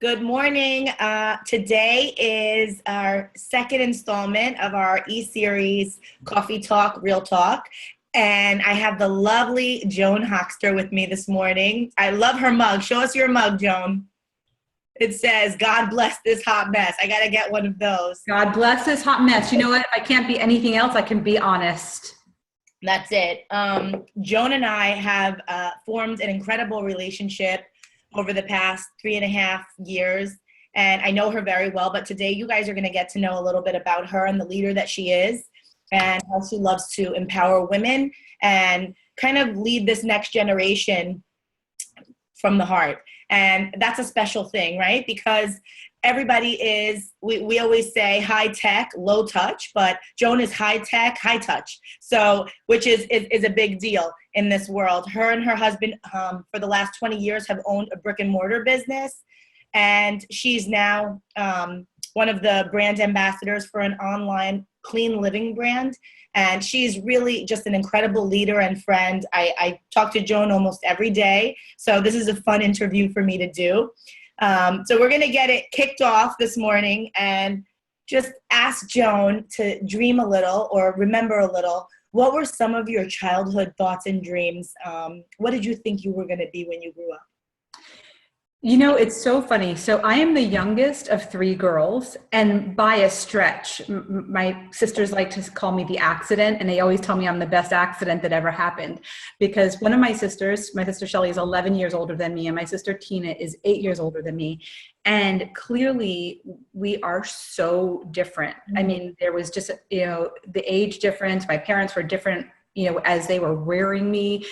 Good morning. Today is our second installment of our e-series, Coffee Talk, Real Talk. And I have the lovely Joan Hoxter with me this morning. I love her mug. Show us your mug, Joan. It says, God bless this hot mess. I got to get one of those. God bless this hot mess. You know what? If I can't be anything else, I can be honest. That's it. Joan and I have formed an incredible relationship over the past 3.5 years. And I know her very well, but today you guys are going to get to know a little bit about her and the leader that she is and how she loves to empower women and kind of lead this next generation from the heart. And that's a special thing, right? Because everybody is, we always say high tech, low touch, but Joan is high tech, high touch. So, which is a big deal in this world. Her and her husband, for the last 20 years, have owned a brick and mortar business. And she's now one of the brand ambassadors for an online clean living brand. And she's really just an incredible leader and friend. I talk to Joan almost every day. So this is a fun interview for me to do. So we're going to get it kicked off this morning and just ask Joan to dream a little or remember a little. What were some of your childhood thoughts and dreams? What did you think you were going to be when you grew up? You know, it's so funny. So I am the youngest of 3 girls, and by a stretch, my sisters like to call me the accident, and they always tell me I'm the best accident that ever happened, because one of my sister Shelly, is 11 years older than me, and my sister Tina is 8 years older than me. And clearly we are so different. I mean, there was just, the age difference. My parents were different, as they were rearing me.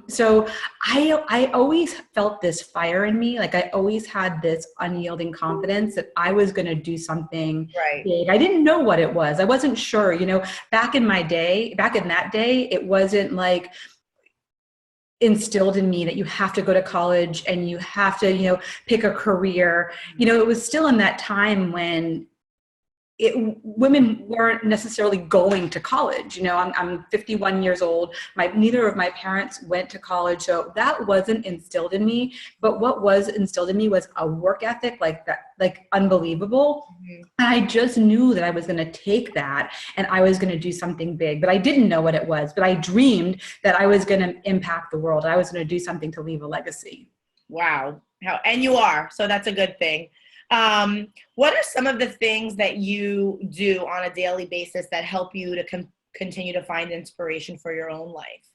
So I always felt this fire in me. Like I always had this unyielding confidence that I was going to do something big. I didn't know what it was. I wasn't sure, back in that day, it wasn't like instilled in me that you have to go to college and you have to, pick a career. It was still in that time when women weren't necessarily going to college. I'm 51 years old. Neither of my parents went to college. So that wasn't instilled in me. But what was instilled in me was a work ethic like that, like unbelievable. Mm-hmm. And I just knew that I was going to take that and I was going to do something big, but I didn't know what it was. But I dreamed that I was going to impact the world. I was going to do something to leave a legacy. Wow. And you are. So that's a good thing. What are some of the things that you do on a daily basis that help you to continue to find inspiration for your own life?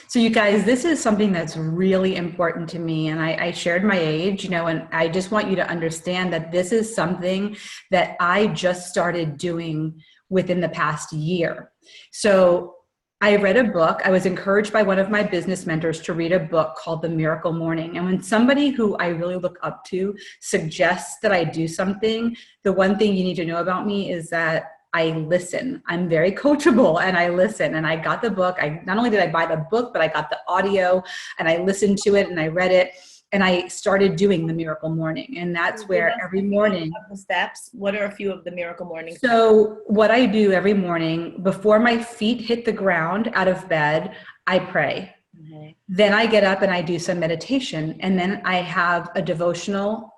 So you guys, this is something that's really important to me. And I shared my age, and I just want you to understand that this is something that I just started doing within the past year. So I read a book. I was encouraged by one of my business mentors to read a book called The Miracle Morning. And when somebody who I really look up to suggests that I do something, the one thing you need to know about me is that I listen. I'm very coachable and I listen. And I got the book. Not only did I buy the book, but I got the audio and I listened to it and I read it. And I started doing the Miracle Morning. And that's where every morning. The steps. What are a few of the Miracle Morning steps? So what I do every morning, before my feet hit the ground out of bed, I pray. Mm-hmm. Then I get up and I do some meditation. And then I have a devotional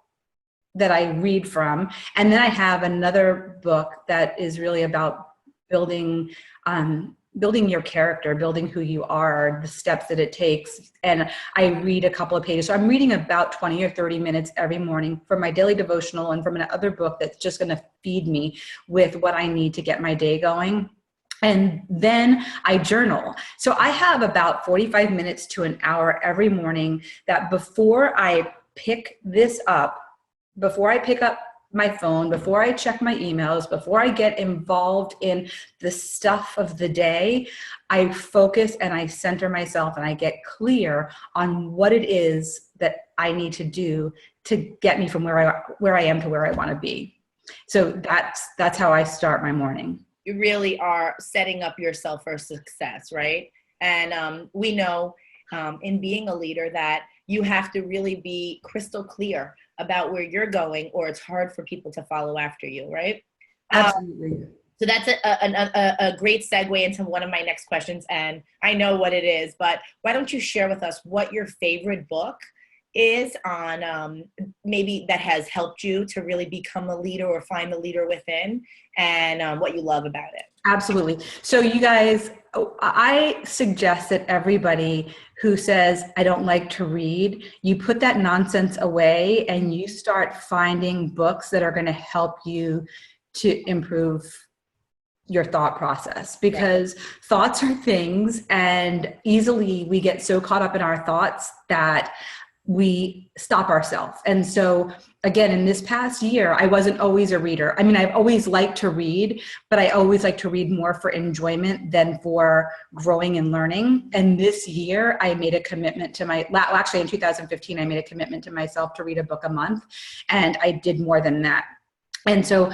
that I read from. And then I have another book that is really about building your character, building who you are, the steps that it takes. And I read a couple of pages. So I'm reading about 20 or 30 minutes every morning from my daily devotional and from another book that's just going to feed me with what I need to get my day going. And then I journal. So I have about 45 minutes to an hour every morning that before I pick up my phone, before I check my emails, before I get involved in the stuff of the day, I focus and I center myself and I get clear on what it is that I need to do to get me from where I am to where I want to be. So that's how I start my morning. You really are setting up yourself for success, right? And we know in being a leader that you have to really be crystal clear about where you're going, or it's hard for people to follow after you, right? Absolutely. So that's a great segue into one of my next questions, and I know what it is, but why don't you share with us what your favorite book is on maybe that has helped you to really become a leader or find the leader within, and what you love about it. Absolutely. So you guys, I suggest that everybody who says, I don't like to read, you put that nonsense away and you start finding books that are going to help you to improve your thought process, because thoughts are things, and easily we get so caught up in our thoughts that we stop ourselves. And so again, in this past year, I wasn't always a reader. I mean, I've always liked to read, but I always like to read more for enjoyment than for growing and learning. And this year I made a commitment to actually in 2015, I made a commitment to myself to read a book a month, and I did more than that. And so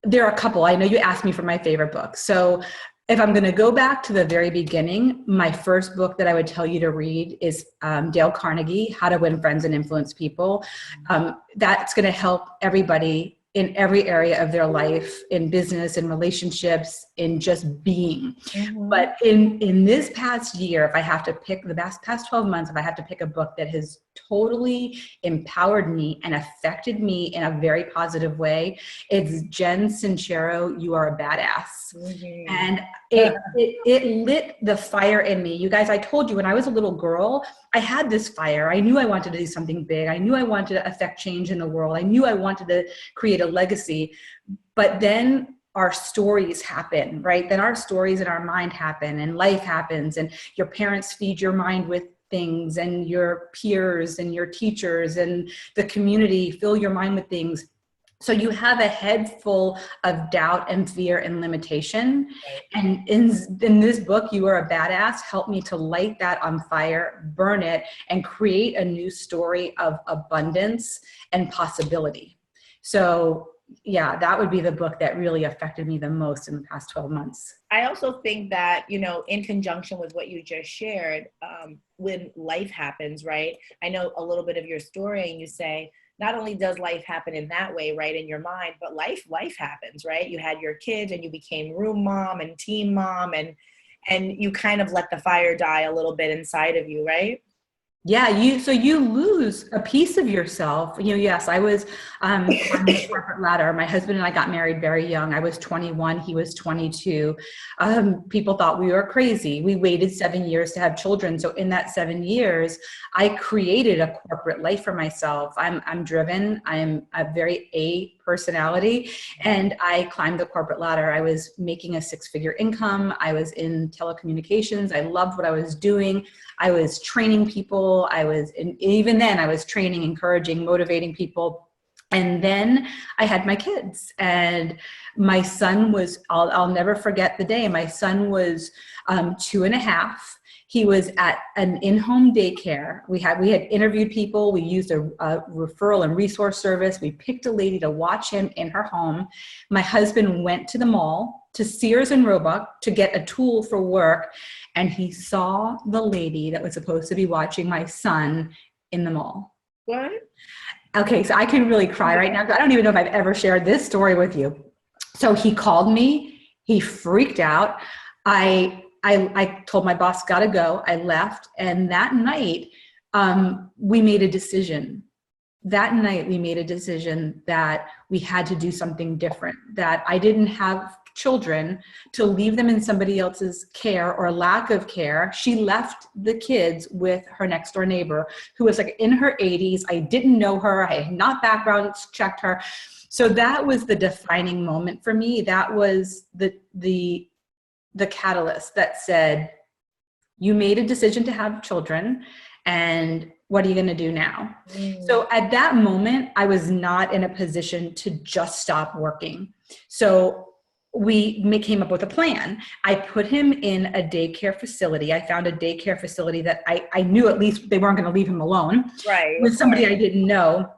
there are a couple. I know you asked me for my favorite book. So if I'm going to go back to the very beginning, my first book that I would tell you to read is Dale Carnegie, How to Win Friends and Influence People. That's going to help everybody in every area of their life, in business, in relationships, in just being. Mm-hmm. But in this past year, if I have to pick the past 12 months, if I have to pick a book that has totally empowered me and affected me in a very positive way, it's Jen Sincero, You Are a Badass. Mm-hmm. And it lit the fire in me. You guys, I told you when I was a little girl, I had this fire. I knew I wanted to do something big. I knew I wanted to affect change in the world. I knew I wanted to create a legacy. But then our stories happen, right? Then our stories in our mind happen, and life happens, and your parents feed your mind with things, and your peers and your teachers and the community fill your mind with things. So you have a head full of doubt and fear and limitation. And in this book, You Are a Badass, helped me to light that on fire, burn it, and create a new story of abundance and possibility. So yeah, that would be the book that really affected me the most in the past 12 months. I also think that, in conjunction with what you just shared, when life happens, right? I know a little bit of your story, and you say, not only does life happen in that way, right, in your mind, but life happens, right? You had your kids and you became room mom and team mom, and you kind of let the fire die a little bit inside of you, right? Yeah, so you lose a piece of yourself. Yes, I was on the corporate ladder. My husband and I got married very young. I was 21, he was 22. People thought we were crazy. We waited 7 years to have children. So in that 7 years, I created a corporate life for myself. I'm driven. I'm a very A personality, and I climbed the corporate ladder. I was making a 6-figure income. I was in telecommunications. I loved what I was doing. I was training people. Even then I was training, encouraging, motivating people. And then I had my kids, and my son was, I'll never forget the day. My son was 2.5. He was at an in-home daycare. We had interviewed people. We used a referral and resource service. We picked a lady to watch him in her home. My husband went to the mall, to Sears and Roebuck, to get a tool for work. And he saw the lady that was supposed to be watching my son in the mall. What? Okay, so I can really cry right now. I don't even know if I've ever shared this story with you. So he called me. He freaked out. I told my boss, gotta go. I left. And that night, we made a decision. That night, we made a decision that we had to do something different, that I didn't have children to leave them in somebody else's care or lack of care. She left the kids with her next door neighbor, who was like in her 80s. I didn't know her. I had not background checked her. So that was the defining moment for me. That was the catalyst that said, you made a decision to have children, and what are you going to do now? So at that moment, I was not in a position to just stop working. So we came up with a plan. I put him in a daycare facility. I found a daycare facility that I knew at least they weren't going to leave him alone. Right. With somebody I didn't know.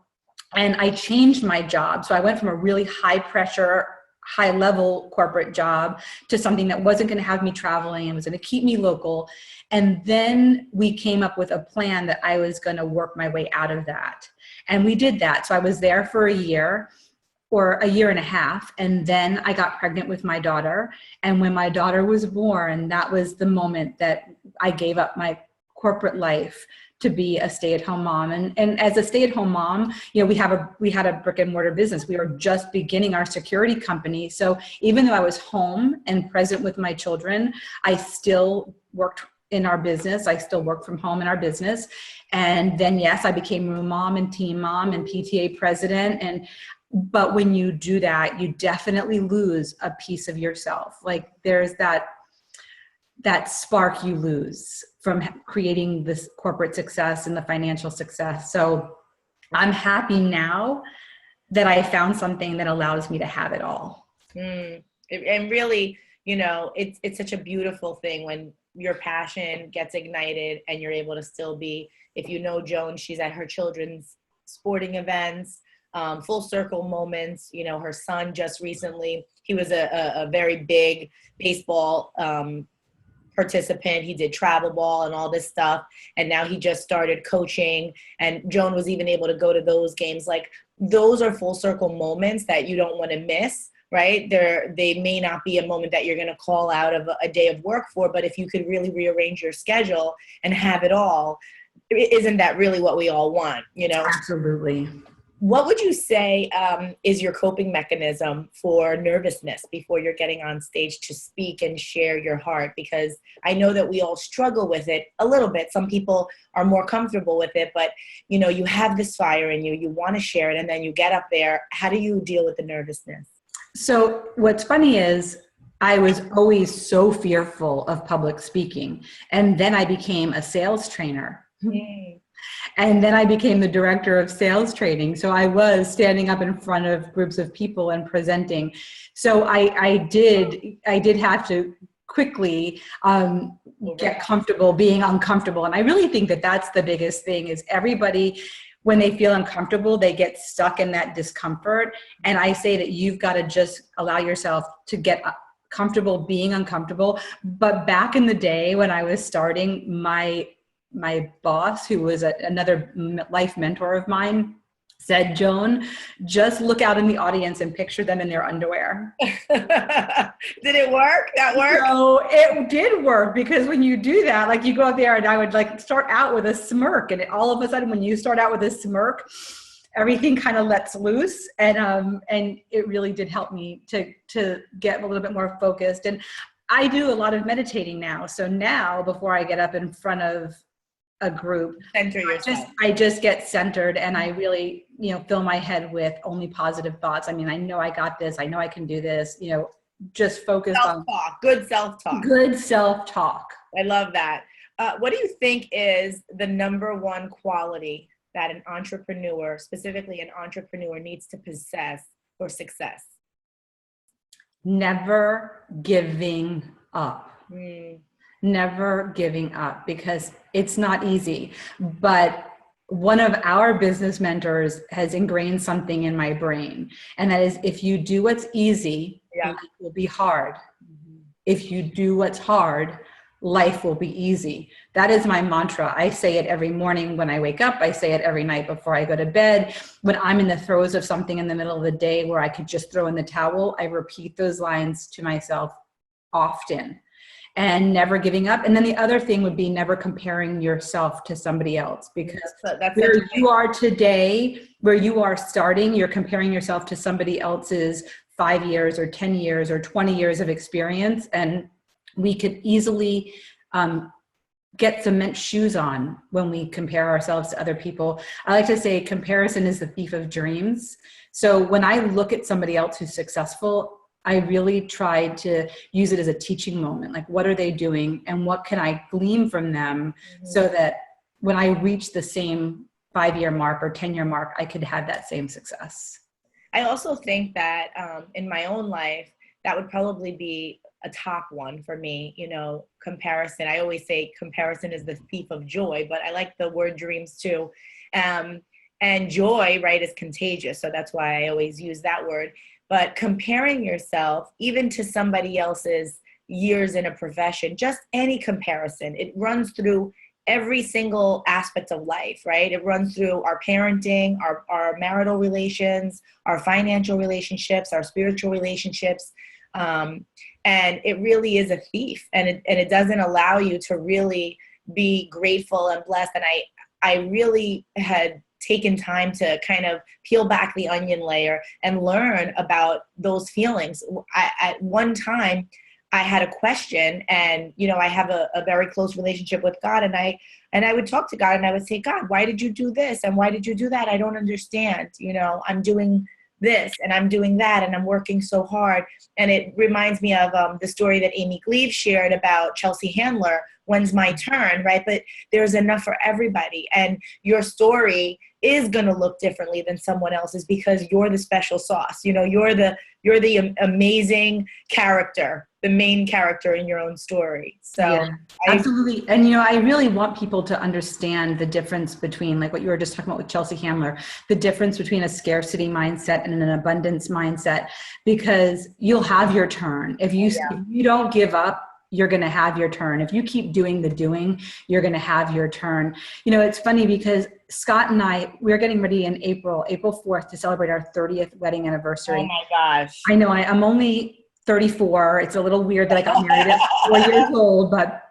And I changed my job. So I went from a really high pressure, high level corporate job to something that wasn't going to have me traveling and was going to keep me local. And then we came up with a plan that I was going to work my way out of that. And we did that. So I was there for a year or a year and a half. And then I got pregnant with my daughter. And when my daughter was born, that was the moment that I gave up my corporate life to be a stay-at-home mom. And as a stay-at-home mom, you know, we had a brick and mortar business. We were just beginning our security company. So even though I was home and present with my children, I still worked in our business. I still work from home in our business. And then, yes, I became room mom and team mom and PTA president. But when you do that, you definitely lose a piece of yourself. Like there's that spark you lose from creating this corporate success and the financial success. So I'm happy now that I found something that allows me to have it all. And really, you know, it's such a beautiful thing when your passion gets ignited and you're able to still be, if you know Joan, she's at her children's sporting events, full circle moments. You know, her son just recently, he was a very big baseball participant. He did travel ball and all this stuff. And now he just started coaching, and Joan was even able to go to those games. Like those are full circle moments that you don't want to miss, right? They may not be a moment that you're going to call out of a day of work for, but if you could really rearrange your schedule and have it all, isn't that really what we all want, you know? Absolutely. What would you say is your coping mechanism for nervousness before you're getting on stage to speak and share your heart? Because I know that we all struggle with it a little bit. Some people are more comfortable with it, but you know, you have this fire in you, you want to share it, and then you get up there. How do you deal with the nervousness? So what's funny is I was always so fearful of public speaking. And then I became a sales trainer. And then I became the director of sales training. So I was standing up in front of groups of people and presenting. So I did have to quickly get comfortable being uncomfortable. And I really think that that's the biggest thing is everybody, when they feel uncomfortable, they get stuck in that discomfort. And I say that you've got to just allow yourself to get comfortable being uncomfortable. But back in the day when I was starting, my boss, who was another life mentor of mine, said, Joan, just look out in the audience and picture them in their underwear. Did it work? That worked? So it did work, because when you do that, like you go out there and I would like start out with a smirk, and all of a sudden when you start out with a smirk, everything kind of lets loose. And it really did help me to get a little bit more focused. And I do a lot of meditating now. So now before I get up in front of a group, center yourself. I just get centered, and I really, you know, fill my head with only positive thoughts. I mean, I know I got this. I know I can do this, you know, just focused on good self-talk. Good self-talk. I love that. What do you think is the number one quality that an entrepreneur, specifically an entrepreneur, needs to possess for success? Never giving up. Never giving up, because it's not easy. But one of our business mentors has ingrained something in my brain, and that is, if you do what's easy, life will be hard. If you do what's hard, life will be easy. That is my mantra. I say it every morning when I wake up. I say it every night before I go to bed. When I'm in the throes of something in the middle of the day where I could just throw in the towel, I repeat those lines to myself often. And never giving up. And then the other thing would be never comparing yourself to somebody else, because that's where you are today, where you are starting, you're comparing yourself to somebody else's 5 years or 10 years or 20 years of experience. And we could easily get cement shoes on when we compare ourselves to other people. I like to say comparison is the thief of dreams. So when I look at somebody else who's successful, I really tried to use it as a teaching moment. Like, what are they doing and what can I glean from them so that when I reach the same 5-year mark or 10-year mark, I could have that same success. I also think that in my own life, that would probably be a top one for me, you know, comparison. I always say comparison is the thief of joy, but I like the word dreams too. And joy, right, is contagious. So that's why I always use that word. But comparing yourself, even to somebody else's years in a profession, just any comparison, it runs through every single aspect of life, right? It runs through our parenting, our marital relations, our financial relationships, our spiritual relationships. And it really is a thief, and it doesn't allow you to really be grateful and blessed. And I really had taken time to kind of peel back the onion layer and learn about those feelings. At one time, I had a question, and, you know, I have a very close relationship with God, and I would talk to God and I would say, God, why did you do this? And why did you do that? I don't understand. You know, I'm doing this and I'm doing that and I'm working so hard. And it reminds me of the story that Amy Gleave shared about Chelsea Handler, when's my turn, right? But there's enough for everybody. And your story is going to look differently than someone else's because you're the special sauce. You know, you're the amazing character, the main character in your own story. So yeah, absolutely. And, you know, I really want people to understand the difference between, like what you were just talking about with Chelsea Handler, the difference between a scarcity mindset and an abundance mindset, because you'll have your turn. If you don't give up, you're going to have your turn. If you keep doing the doing, you're going to have your turn. You know, it's funny because Scott and I, we're getting ready in April 4th to celebrate our 30th wedding anniversary. Oh my gosh. I know I'm only 34. It's a little weird that I got married at 4 years old, but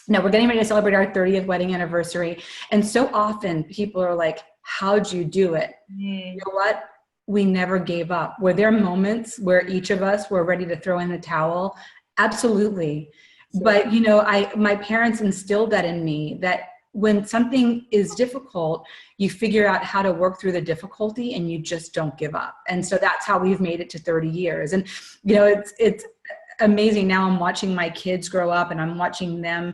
no, we're getting ready to celebrate our 30th wedding anniversary. And so often people are like, how'd you do it? You know what? We never gave up. Were there moments where each of us were ready to throw in the towel? Absolutely. Sure. But, you know, my parents instilled that in me, that when something is difficult, you figure out how to work through the difficulty and you just don't give up. And so that's how we've made it to 30 years. And, you know, it's amazing. Now I'm watching my kids grow up and I'm watching them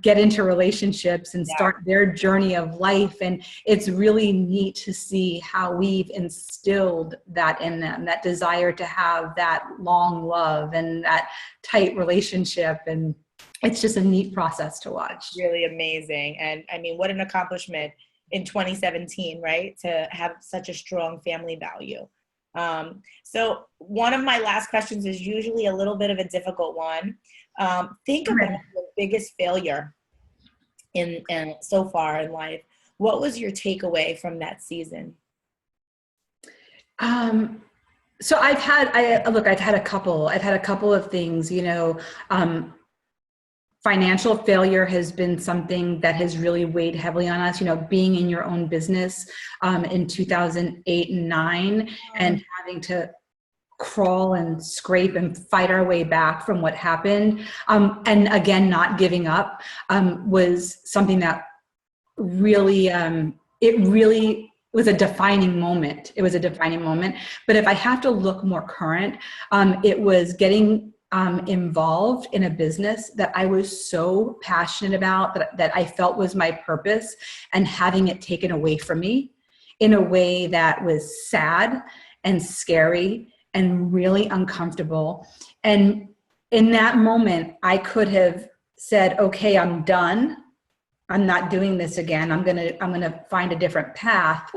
get into relationships and start their journey of life. And it's really neat to see how we've instilled that in them, that desire to have that long love and that tight relationship. And it's just a neat process to watch. Really amazing. And I mean, what an accomplishment in 2017, right? To have such a strong family value. So one of my last questions is usually a little bit of a difficult one. Think about the biggest failure in so far in life. What was your takeaway from that season? So I've had a couple of things, you know. Financial failure has been something that has really weighed heavily on us, you know, being in your own business in 2008 and 9 and having to crawl and scrape and fight our way back from what happened. And again, not giving up was something that really, it really was a defining moment. It was a defining moment. But if I have to look more current, it was getting involved in a business that I was so passionate about, that I felt was my purpose, and having it taken away from me in a way that was sad and scary and really uncomfortable. And in that moment, I could have said, okay, I'm done. I'm not doing this again. I'm gonna find a different path.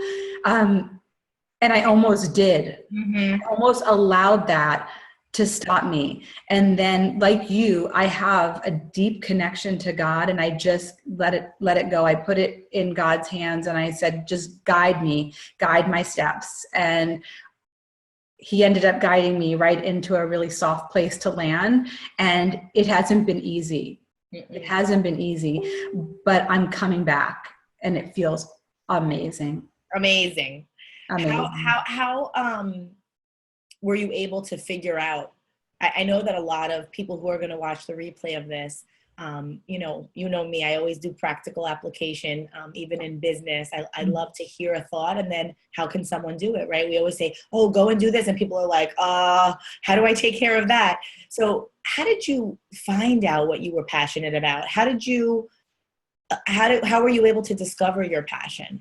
And I almost did. I almost allowed that to stop me. And then, like you, I have a deep connection to God, and I just let it go. I put it in God's hands and I said, just guide me, guide my steps. And he ended up guiding me right into a really soft place to land. And it hasn't been easy. It hasn't been easy, but I'm coming back and it feels amazing. Amazing. How were you able to figure out? I know that a lot of people who are going to watch the replay of this, you know me, I always do practical application, even in business. I love to hear a thought and then how can someone do it, right? We always say, oh, go and do this. And people are like, how do I take care of that? So how did you find out what you were passionate about? How were you able to discover your passion?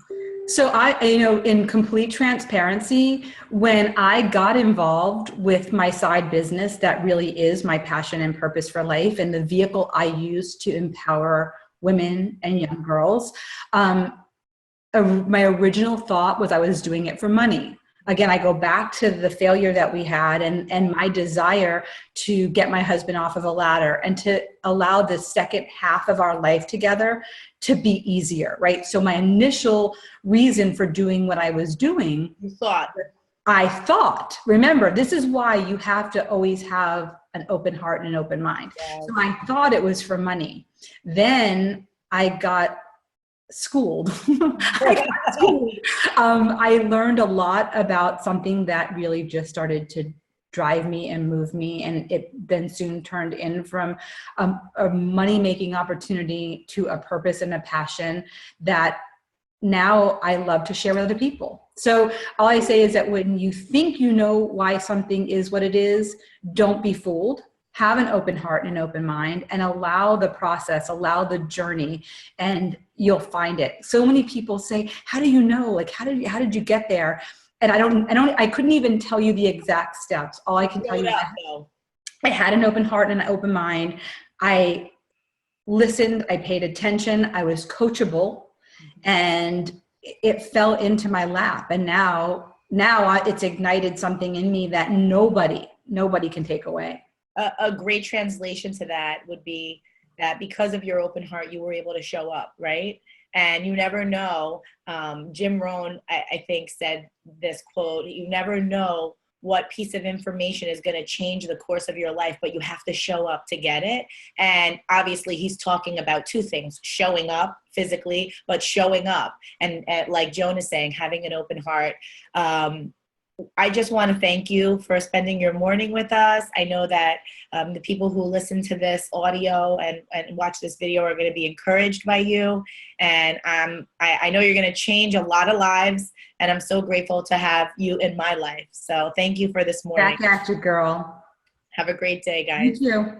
So in complete transparency, when I got involved with my side business, that really is my passion and purpose for life, and the vehicle I use to empower women and young girls, my original thought was I was doing it for money. Again, I go back to the failure that we had and my desire to get my husband off of a ladder and to allow the second half of our life together to be easier, right? So my initial reason for doing what I was doing, I thought, remember, this is why you have to always have an open heart and an open mind. Yes. So I thought it was for money. Then I got schooled. I got schooled. I learned a lot about something that really just started to drive me and move me. And it then soon turned in from a money-making opportunity to a purpose and a passion that now I love to share with other people. So all I say is that when you think you know why something is what it is, don't be fooled. Have an open heart and an open mind, and allow the process, allow the journey, and you'll find it. So many people say, how do you know? Like, how did you get there? And I couldn't even tell you the exact steps. All I can tell you is I had an open heart and an open mind. I listened, I paid attention, I was coachable, and it fell into my lap. And now it's ignited something in me that nobody can take away. A great translation to that would be that because of your open heart, you were able to show up, right? And you never know. Jim Rohn, I think, said this quote: you never know what piece of information is going to change the course of your life, but you have to show up to get it. And obviously he's talking about two things: showing up physically, but showing up. And like Joan is saying, having an open heart. I just want to thank you for spending your morning with us. I know that the people who listen to this audio and watch this video are going to be encouraged by you. And I know you're going to change a lot of lives. And I'm so grateful to have you in my life. So thank you for this morning. Back at you, girl. Have a great day, guys. You too.